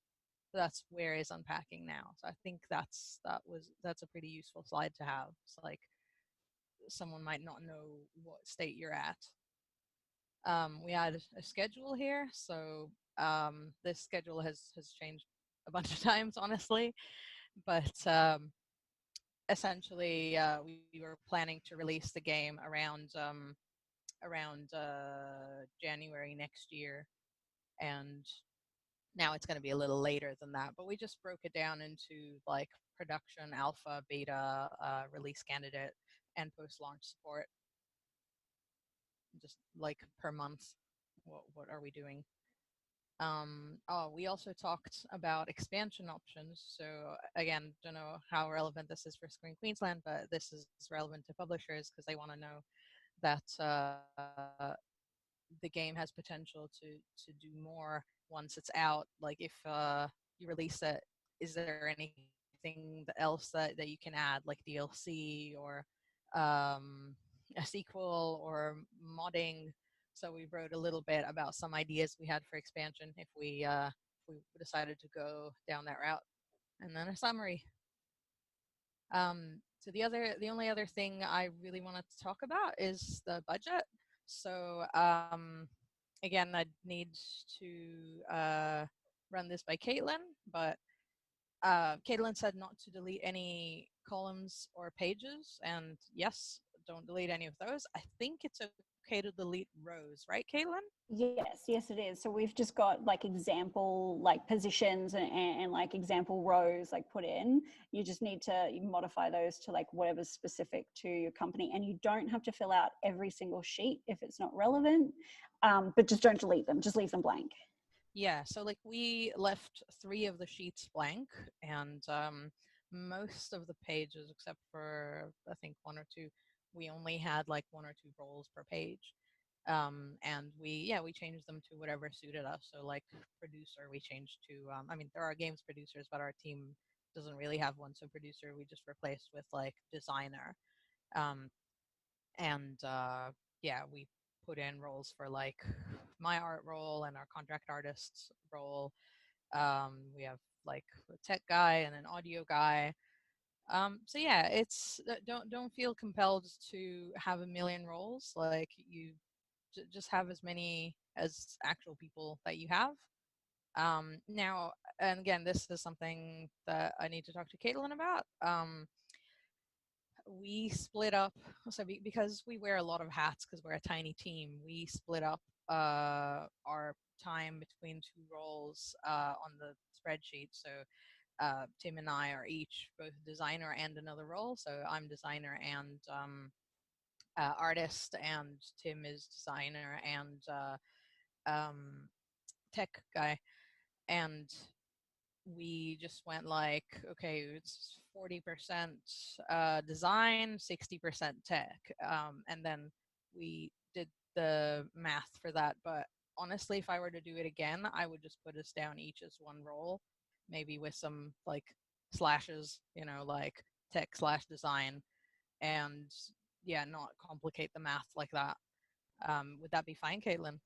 So that's where is unpacking now. So I think that's a pretty useful slide to have. It's like someone might not know what state you're at. We had a schedule here, so this schedule has changed a bunch of times, honestly, but essentially we were planning to release the game around January next year, and now it's going to be a little later than that, but we just broke it down into like production, alpha, beta, release candidate, and post-launch support, just like per month. What are we doing? We also talked about expansion options. So again, don't know how relevant this is for Screen Queensland, but this is relevant to publishers because they want to know that the game has potential to do more once it's out. Like if you release it, is there anything else that you can add, like DLC or a sequel or modding? So we wrote a little bit about some ideas we had for expansion if we decided to go down that route, and then a summary. So the only other thing I really wanted to talk about is the budget. So again, I'd need to run this by Caitlin, but Caitlin said not to delete any columns or pages, and yes, don't delete any of those. I think it's okay to delete rows, right, Caitlin? Yes, it is. So we've just got like example like positions and like example rows like put in. You just need to modify those to like whatever's specific to your company, and you don't have to fill out every single sheet if it's not relevant, but just don't delete them, just leave them blank. Yeah, so like we left 3 of the sheets blank, and most of the pages, except for I think 1 or 2, we only had like 1 or 2 roles per page. And we changed them to whatever suited us. So like producer, we changed to I mean, there are games producers, but our team doesn't really have one. So producer, we just replaced with like designer. And we put in roles for like my art role and our contract artist's role. We have like a tech guy and an audio guy. So yeah, it's don't feel compelled to have a million roles. Like you just have as many as actual people that you have. Now, and again, this is something that I need to talk to Caitlin about. We split up, so because we wear a lot of hats because we're a tiny team, we split up our time between two roles on the spreadsheet. So Tim and I are each both designer and another role. So I'm designer and artist, and Tim is designer and tech guy. And we just went like, okay, it's 40% design, 60% tech. And then we did the math for that. But honestly, if I were to do it again, I would just put us down each as one role, maybe with some like slashes, you know, like tech/design, and yeah, not complicate the math like that. Would that be fine, Caitlin?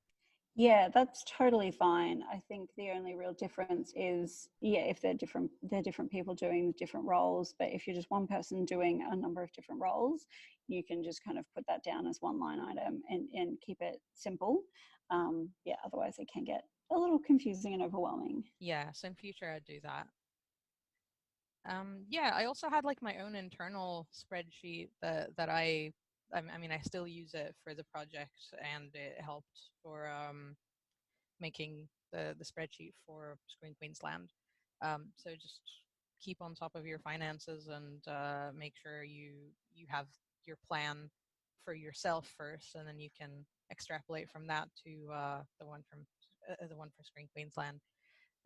Yeah, that's totally fine. I think the only real difference is, yeah, if they're different people doing different roles. But if you're just one person doing a number of different roles, you can just kind of put that down as one line item and keep it simple. Yeah, otherwise it can get a little confusing and overwhelming. Yeah, so in future I'd do that. Yeah, I also had like my own internal spreadsheet that I mean, I still use it for the project, and it helped for making the spreadsheet for Screen Queensland. So just keep on top of your finances and make sure you have your plan for yourself first, and then you can extrapolate from that to the one for Screen Queensland.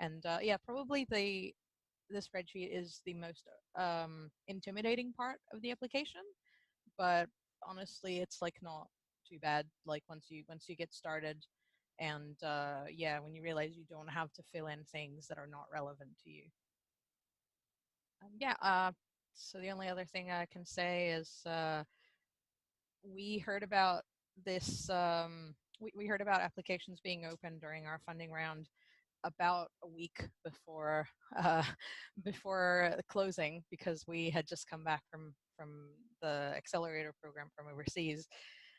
And yeah, probably the spreadsheet is the most intimidating part of the application, but honestly, it's like not too bad. Like once you get started, and yeah, when you realize you don't have to fill in things that are not relevant to you. Yeah. So the only other thing I can say is we heard about this. We heard about applications being open during our funding round about a week before uh, before closing, because we had just come back from the accelerator program from overseas.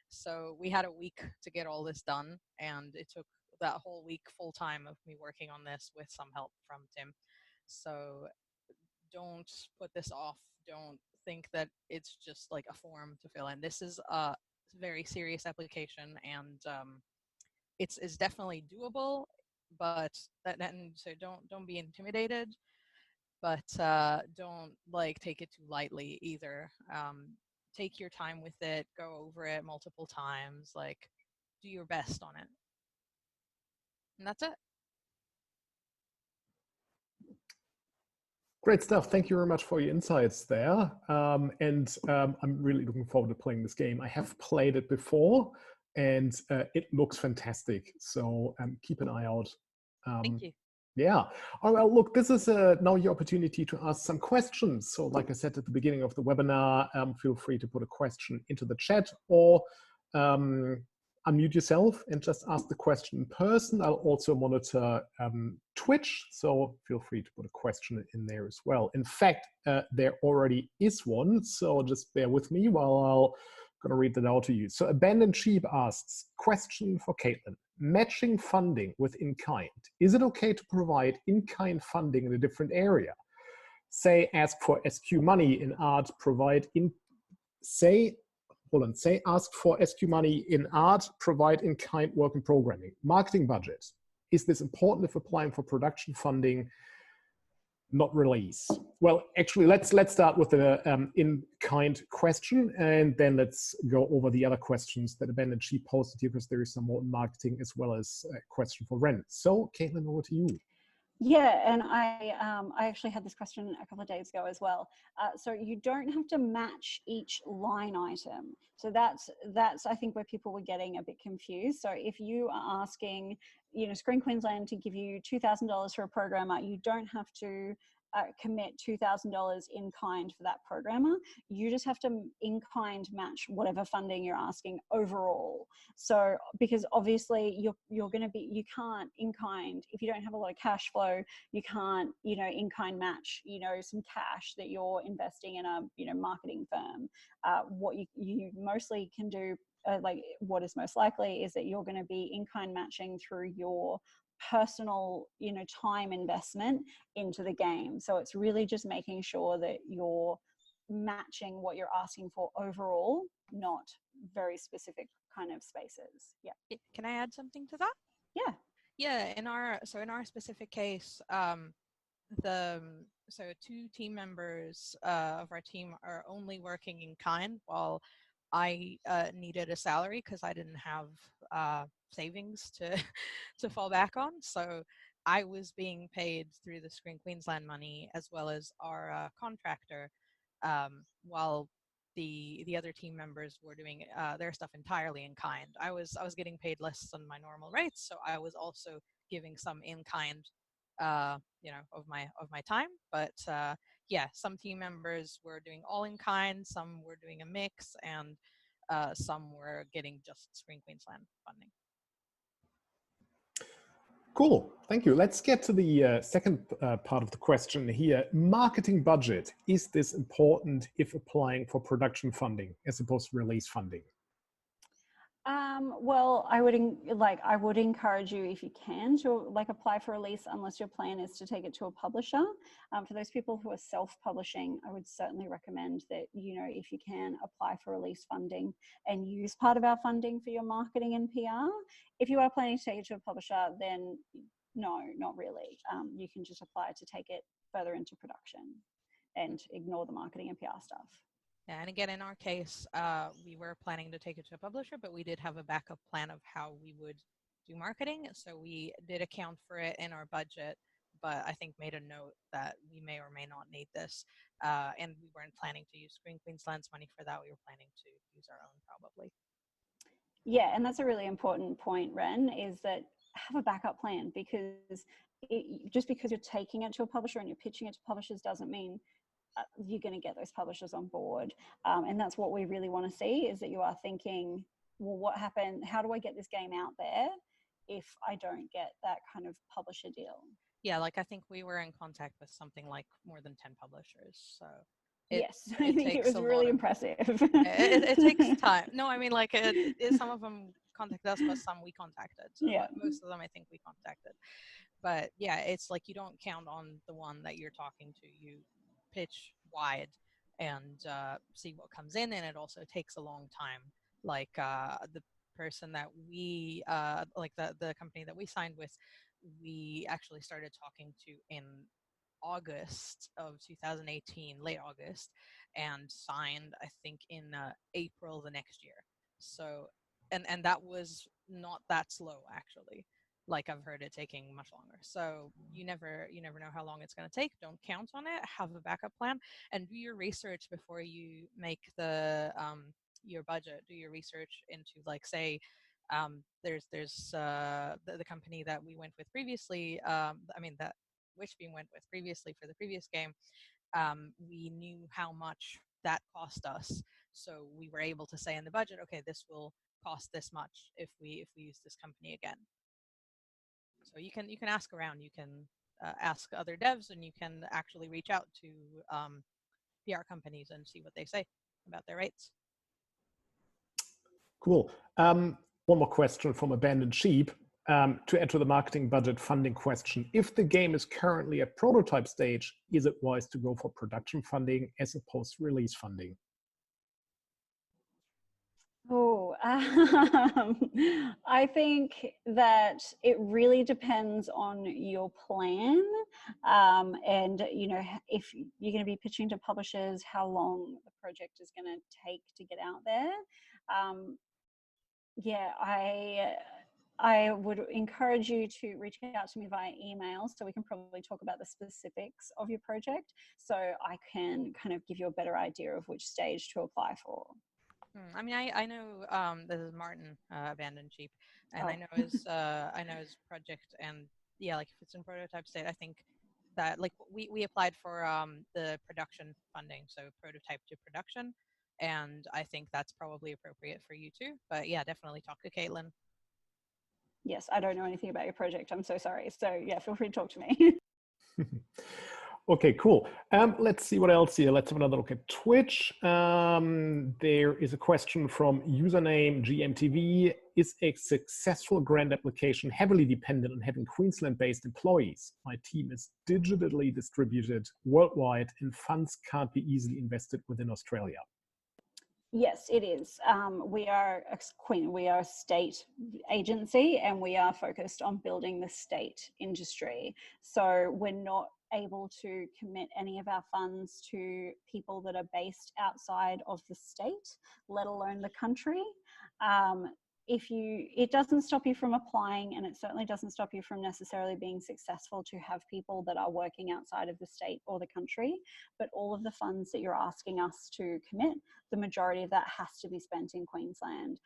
So we had a week to get all this done, and it took that whole week full time of me working on this with some help from Tim. So don't put this off. Don't think that it's just like a form to fill in. This is a very serious application, and it's definitely doable, but and so don't be intimidated, but don't like take it too lightly either. Take your time with it, go over it multiple times, like do your best on it, and that's it. Great stuff. Thank you very much for your insights there. I'm really looking forward to playing this game. I have played it before, and it looks fantastic. So keep an eye out. Thank you. Yeah. Oh, well, look, this is now your opportunity to ask some questions. So like I said at the beginning of the webinar, feel free to put a question into the chat, or unmute yourself and just ask the question in person. I'll also monitor Twitch, so feel free to put a question in there as well. In fact, there already is one, so just bear with me while I'm going to read that out to you. So Abandoned Sheep asks, question for Caitlin. Matching funding with in-kind. Is it okay to provide in-kind funding in a different area? Say ask for SQ money in art, provide in, say ask for SQ money in art, provide in-kind work and programming. Marketing budget. Is this important if applying for production funding? Not release. Well, actually, let's start with the in-kind question, and then let's go over the other questions that Abandoned Sheep posted here, because there is some more in marketing as well as a question for Wren. So, Caitlin, over to you. Yeah, and I actually had this question a couple of days ago as well. So you don't have to match each line item. So that's I think where people were getting a bit confused. So if you are asking, you know, Screen Queensland to give you $2,000 for a programmer, you don't have to commit $2,000 in kind for that programmer. You just have to in kind match whatever funding you're asking overall. So because obviously you're going to be, you can't in kind, if you don't have a lot of cash flow, you can't, you know, in kind match, you know, some cash that you're investing in a, you know, marketing firm. What you mostly can do, like what is most likely is that you're going to be in kind matching through your personal, you know, time investment into the game. So it's really just making sure that you're matching what you're asking for overall, not very specific kind of spaces. Yeah. Can I add something to that? Yeah. Yeah, in our specific case, so 2 team members of our team are only working in kind, while I needed a salary because I didn't have savings to to fall back on. So I was being paid through the Screen Queensland money as well as our contractor, while the other team members were doing their stuff entirely in kind. I was getting paid less than my normal rates, so I was also giving some in kind, you know, of my time. But yeah, some team members were doing all in kind, some were doing a mix, and some were getting just Screen Queensland funding. Cool, thank you. Let's get to the second part of the question here. Marketing budget, is this important if applying for production funding as opposed to release funding? Well, I would encourage you, if you can, to like apply for release unless your plan is to take it to a publisher. For those people who are self-publishing, I would certainly recommend that, you know, if you can, apply for release funding and use part of our funding for your marketing and PR. If you are planning to take it to a publisher, then no, not really. You can just apply to take it further into production and ignore the marketing and PR stuff. And again, in our case, we were planning to take it to a publisher, but we did have a backup plan of how we would do marketing. So we did account for it in our budget, but I think made a note that we may or may not need this. And we weren't planning to use Screen Queensland's money for that. We were planning to use our own probably. Yeah, and that's a really important point, Wren, is that have a backup plan, because just because you're taking it to a publisher and you're pitching it to publishers doesn't mean you're going to get those publishers on board. And that's what we really want to see, is that you are thinking, well, what happened? How do I get this game out there if I don't get that kind of publisher deal? Yeah, like I think we were in contact with something like more than 10 publishers. So yes, I think it was really impressive. It takes time. No, I mean, like some of them contacted us, but some we contacted. So yeah. Most of them I think we contacted. But yeah, it's like you don't count on the one that you're talking to. You pitch wide and see what comes in, and it also takes a long time. Like the person that we like the company that we signed with, we actually started talking to in August of 2018, late August, and signed I think in April the next year. So and that was not that slow actually. Like I've heard it taking much longer. So you never know how long it's going to take. Don't count on it. Have a backup plan and do your research before you make the your budget. Do your research into, like, say there's the company that we went with previously. That Wishbeam went with previously for the previous game. We knew how much that cost us, so we were able to say in the budget, okay, this will cost this much if we use this company again. So you can ask around, you can ask other devs, and you can actually reach out to PR companies and see what they say about their rates. Cool. One more question from Abandoned Sheep. To add to the marketing budget funding question, if the game is currently at prototype stage, is it wise to go for production funding as opposed to release funding? Oh, I think that it really depends on your plan, and you know, if you're going to be pitching to publishers, how long the project is going to take to get out there. Yeah, I would encourage you to reach out to me via email, so we can probably talk about the specifics of your project, so I can kind of give you a better idea of which stage to apply for. I mean, I know this is Martin, Abandoned Sheep, and I know his project, and yeah, like if it's in prototype state, I think that, like we applied for the production funding, so prototype to production, and I think that's probably appropriate for you too. But yeah, definitely talk to Caitlin. Yes, I don't know anything about your project. I'm so sorry. So yeah, feel free to talk to me. Okay, cool. Let's see what else here. Let's have another look at Twitch. There is a question from username GMTV. Is a successful grant application heavily dependent on having Queensland-based employees? My team is digitally distributed worldwide and funds can't be easily invested within Australia. Yes, it is. We are a state agency, and we are focused on building the state industry. So we're not able to commit any of our funds to people that are based outside of the state, let alone the country. It doesn't stop you from applying, and it certainly doesn't stop you from necessarily being successful to have people that are working outside of the state or the country. But all of the funds that you're asking us to commit, the majority of that has to be spent in Queensland.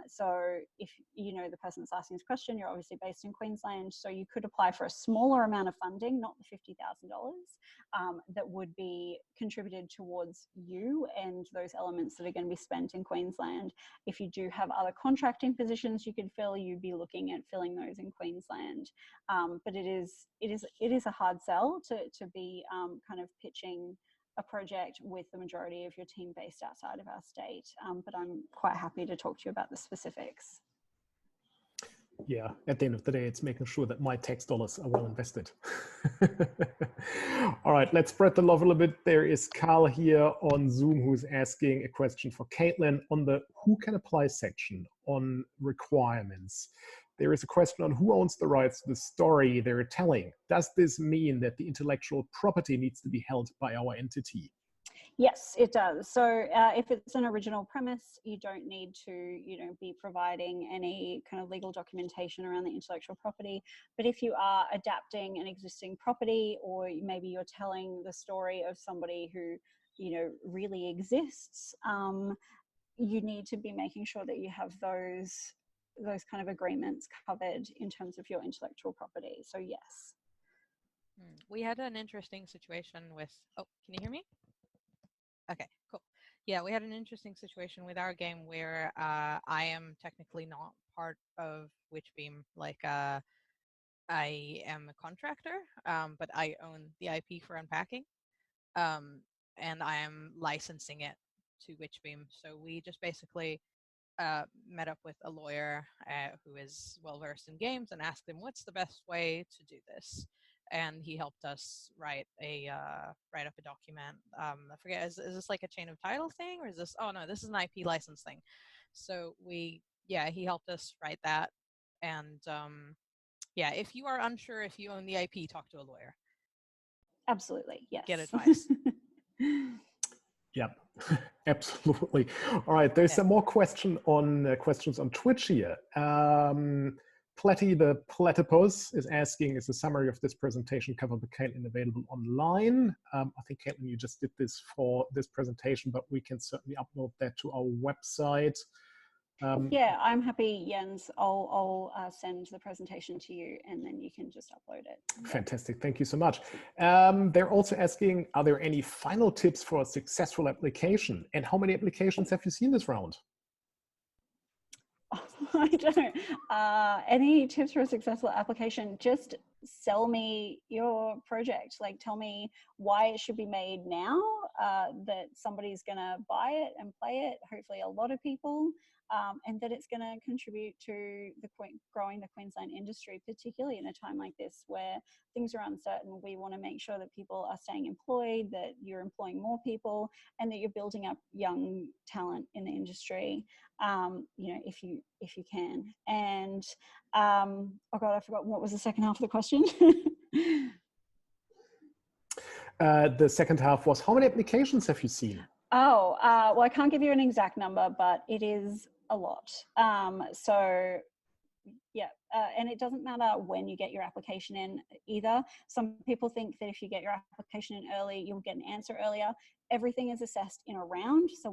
So if you know the person that's asking this question, you're obviously based in Queensland, so you could apply for a smaller amount of funding, not the $50,000, that would be contributed towards you and those elements that are going to be spent in Queensland. If you do have other contracting positions you could fill, you'd be looking at filling those in Queensland. But it is a hard sell to be kind of pitching a project with the majority of your team based outside of our state. But I'm quite happy to talk to you about the specifics. Yeah, at the end of the day, it's making sure that my tax dollars are well invested. All right, let's spread the love a little bit. There is Carl here on Zoom who's asking a question for Caitlin on the who can apply section on requirements. There is a question on who owns the rights to the story they're telling. Does this mean that the intellectual property needs to be held by our entity? Yes, it does. So if it's an original premise, you don't need to, be providing any kind of legal documentation around the intellectual property. But if you are adapting an existing property, or maybe you're telling the story of somebody who, really exists, you need to be making sure that you have those kind of agreements covered in terms of your intellectual property. So yes. We had an interesting situation with, oh, can you hear me? Okay, cool. Yeah, we had an interesting situation with our game where I am technically not part of Witchbeam. Like, I am a contractor, but I own the IP for Unpacking, and I am licensing it to Witchbeam. So we just basically met up with a lawyer who is well versed in games and asked him what's the best way to do this. And he helped us write up a document. I forget, is this like a chain of title thing, or is this? Oh no, this is an IP license thing. So he helped us write that. And yeah, if you are unsure if you own the IP, talk to a lawyer. Absolutely, yes. Get advice. Yep, absolutely. All right, there's some more questions on Twitch here. Platty the Platypus is asking, is the summary of this presentation covered by Caitlin available online? I think, Caitlin, you just did this for this presentation, but we can certainly upload that to our website. Yeah, I'm happy, Jens. I'll send the presentation to you, and then you can just upload it. Fantastic, thank you so much. They're also asking, are there any final tips for a successful application? And how many applications have you seen this round? I don't. Any tips for a successful application? Just sell me your project. Like, tell me why it should be made now, that somebody's going to buy it and play it, hopefully a lot of people, and that it's going to contribute to growing the Queensland industry, particularly in a time like this where things are uncertain. We want to make sure that people are staying employed, that you're employing more people, and that you're building up young talent in the industry. If you can. And oh God, I forgot, what was the second half of the question? The second half was, how many applications have you seen? Oh, well, I can't give you an exact number, but it is a lot. So yeah, and it doesn't matter when you get your application in either. Some people think that if you get your application in early, you'll get an answer earlier. Everything is assessed in a round, so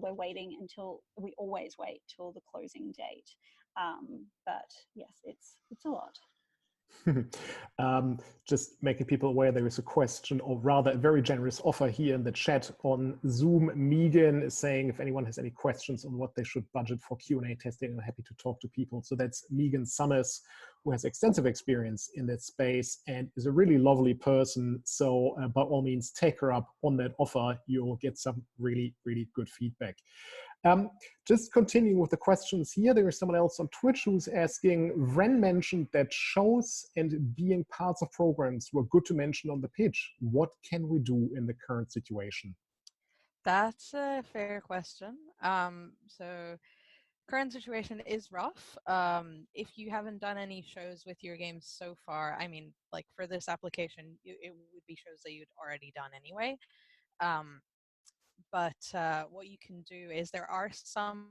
we always wait till the closing date. But yes, it's a lot. Just making people aware there is a question, or rather a very generous offer here in the chat on Zoom. Megan is saying if anyone has any questions on what they should budget for Q&A testing, I'm happy to talk to people. So that's Megan Summers, who has extensive experience in that space and is a really lovely person. So by all means, take her up on that offer. You'll get some really, really good feedback. Just continuing with the questions here, there is someone else on Twitch who's asking, Wren mentioned that shows and being parts of programs were good to mention on the pitch. What can we do in the current situation? That's a fair question. So current situation is rough. If you haven't done any shows with your games so far, I mean, like for this application, it would be shows that you'd already done anyway. But what you can do is there are some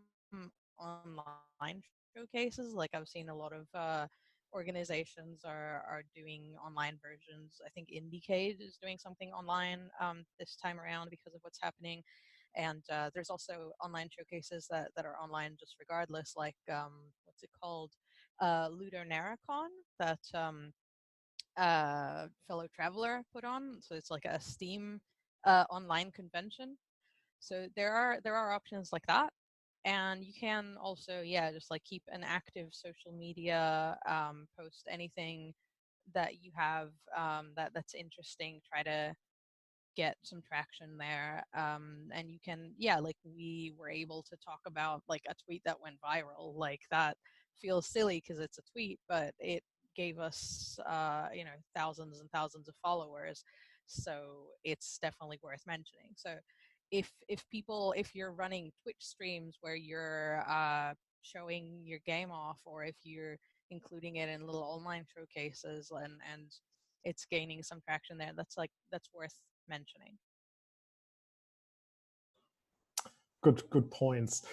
online showcases. Like I've seen a lot of organizations are doing online versions. I think Indiecade is doing something online this time around because of what's happening. And there's also online showcases that are online just regardless, like what's it called? Ludonarracon that fellow traveler put on. So it's like a Steam online convention. So there are options like that, and you can also just like keep an active social media, post anything that you have that's interesting. Try to get some traction there, and you can like we were able to talk about like a tweet that went viral. Like that feels silly because it's a tweet, but it gave us thousands and thousands of followers, so it's definitely worth mentioning. So if you're running Twitch streams where you're showing your game off, or if you're including it in little online showcases and it's gaining some traction there, that's worth mentioning. Good points.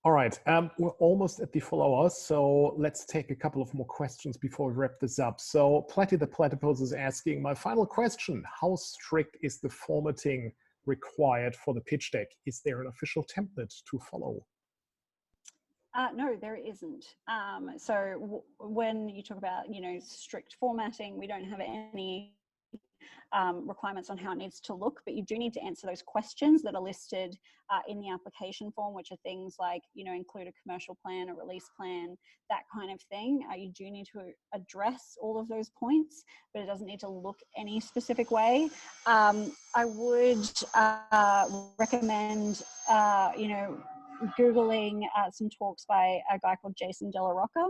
All right, we're almost at the full hour, so let's take a couple of more questions before we wrap this up. So Platy the Platypus is asking, my final question, how strict is the formatting required for the pitch deck? Is there an official template to follow? No, there isn't. So when you talk about, strict formatting, we don't have any requirements on how it needs to look, but you do need to answer those questions that are listed in the application form, which are things like, include a commercial plan, a release plan, that kind of thing. You do need to address all of those points, but it doesn't need to look any specific way. I would recommend, Googling some talks by a guy called Jason Della Rocca.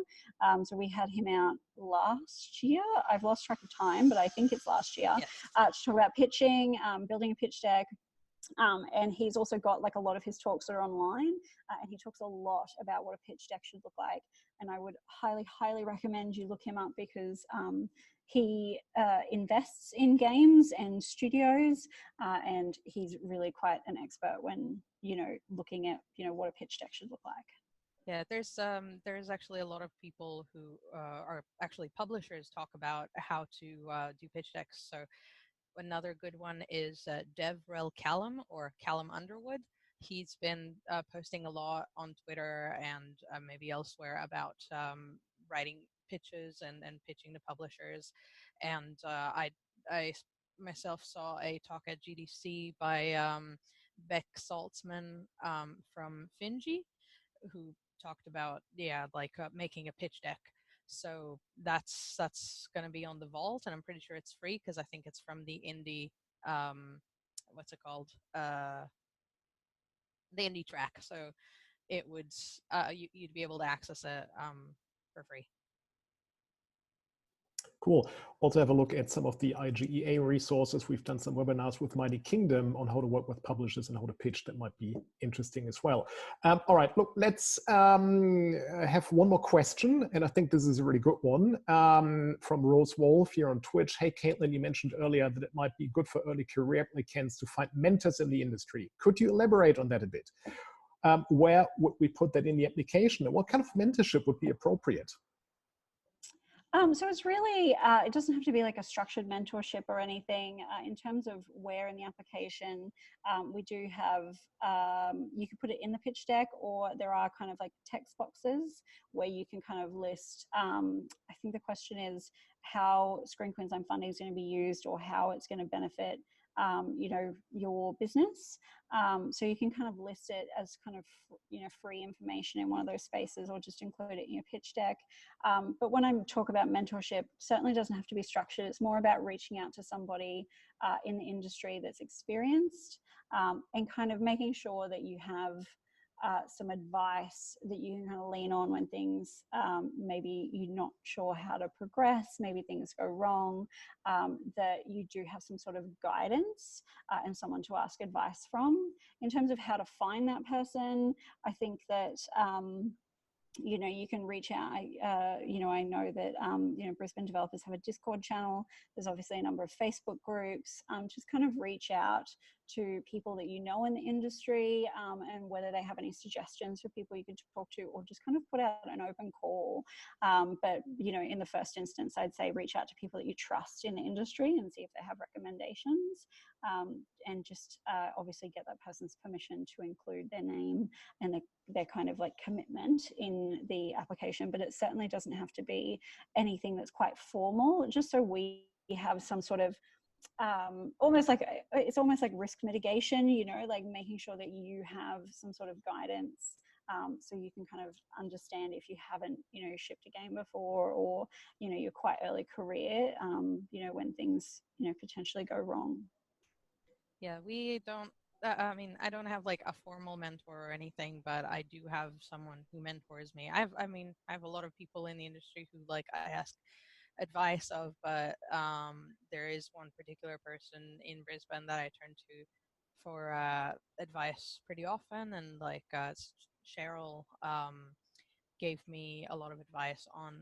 So we had him out last year. I've lost track of time, but I think it's last year. Yes. To talk about pitching, building a pitch deck. And he's also got like a lot of his talks that are online, and he talks a lot about what a pitch deck should look like. And I would highly, highly recommend you look him up because he invests in games and studios, and he's really quite an expert when, looking at, what a pitch deck should look like. Yeah, there's actually a lot of people who are actually publishers talk about how to do pitch decks. So another good one is DevRel Callum, or Callum Underwood. He's been posting a lot on Twitter and maybe elsewhere about writing pitches and pitching to publishers. And I myself saw a talk at GDC by Beck Saltzman from Finji, who talked about making a pitch deck. So that's going to be on the vault, and I'm pretty sure it's free because I think it's from the indie what's it called, the indie track. So it would you'd be able to access it for free. Cool. Also have a look at some of the IGEA resources. We've done some webinars with Mighty Kingdom on how to work with publishers and how to pitch. That might be interesting as well. All right, look, let's have one more question. And I think this is a really good one from Rose Wolf here on Twitch. Hey, Caitlin, you mentioned earlier that it might be good for early career applicants to find mentors in the industry. Could you elaborate on that a bit? Where would we put that in the application? And what kind of mentorship would be appropriate? So it's really, it doesn't have to be like a structured mentorship or anything. In terms of where in the application, we do have, you can put it in the pitch deck, or there are kind of like text boxes where you can kind of list, I think the question is how Screen Queensland funding is going to be used, or how it's going to benefit you know, your business. So you can kind of list it as kind of, you know, free information in one of those spaces, or just include it in your pitch deck. But when I talk about mentorship, certainly doesn't have to be structured. It's more about reaching out to somebody in the industry that's experienced, and kind of making sure that you have some advice that you can kind of lean on when things, maybe you're not sure how to progress, maybe things go wrong, that you do have some sort of guidance and someone to ask advice from. In terms of how to find that person, I think that you know, you can reach out. You know, I know that, you know, Brisbane developers have a Discord channel. There's obviously a number of Facebook groups. Just kind of reach out to people that you know in the industry, and whether they have any suggestions for people you could talk to, or just kind of put out an open call. But, you know, in the first instance, I'd say reach out to people that you trust in the industry and see if they have recommendations, and just obviously get that person's permission to include their name and their kind of like commitment in the application. But it certainly doesn't have to be anything that's quite formal, just so we have some sort of almost like, it's almost like risk mitigation, you know, like making sure that you have some sort of guidance, so you can kind of understand if you haven't, you know, shipped a game before, or, you know, you're quite early career, you know, when things, you know, potentially go wrong. Yeah, we don't, I mean, I don't have like a formal mentor or anything, but I do have someone who mentors me. I have a lot of people in the industry who like I ask advice of, but there is one particular person in Brisbane that I turn to for advice pretty often, and like Cheryl gave me a lot of advice on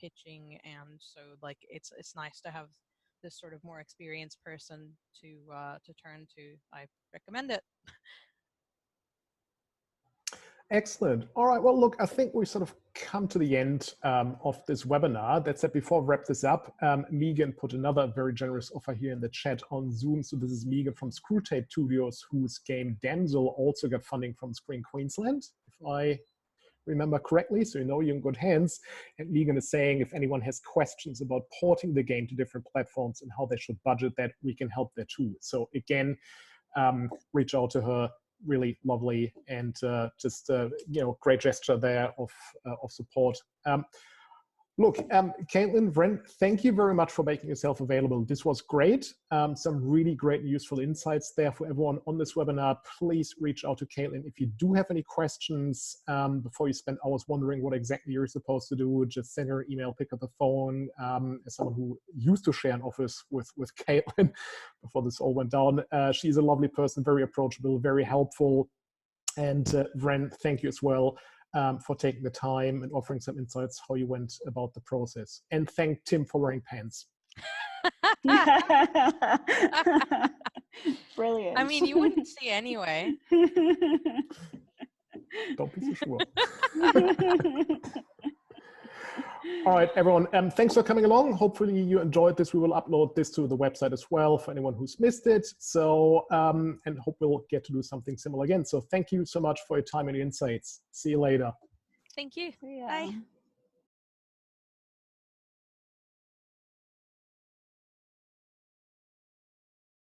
pitching, and so like it's nice to have this sort of more experienced person to turn to. I recommend it. Excellent. All right. Well, look, I think we've sort of come to the end of this webinar. That said, before I wrap this up, Megan put another very generous offer here in the chat on Zoom. So this is Megan from Screwtape Studios, whose game Damsel also got funding from Screen Queensland, if I remember correctly. So you know you're in good hands. And Megan is saying if anyone has questions about porting the game to different platforms and how they should budget that, we can help there too. So again, reach out to her. Really lovely, and just you know, great gesture there of support. Look, Caitlin, Wren, thank you very much for making yourself available. This was great. Some really great and useful insights there for everyone on this webinar. Please reach out to Caitlin if you do have any questions. Before you spend hours wondering what exactly you're supposed to do, just send her an email, pick up the phone. As someone who used to share an office with Caitlin before this all went down, she's a lovely person, very approachable, very helpful. And Wren, thank you as well. For taking the time and offering some insights how you went about the process. And thank Tim for wearing pants. Brilliant. I mean, you wouldn't see anyway. Don't be so sure. All right, everyone, thanks for coming along. Hopefully you enjoyed this. We will upload this to the website as well for anyone who's missed it. So, and hope we'll get to do something similar again. So thank you so much for your time and your insights. See you later. Thank you. Yeah. Bye.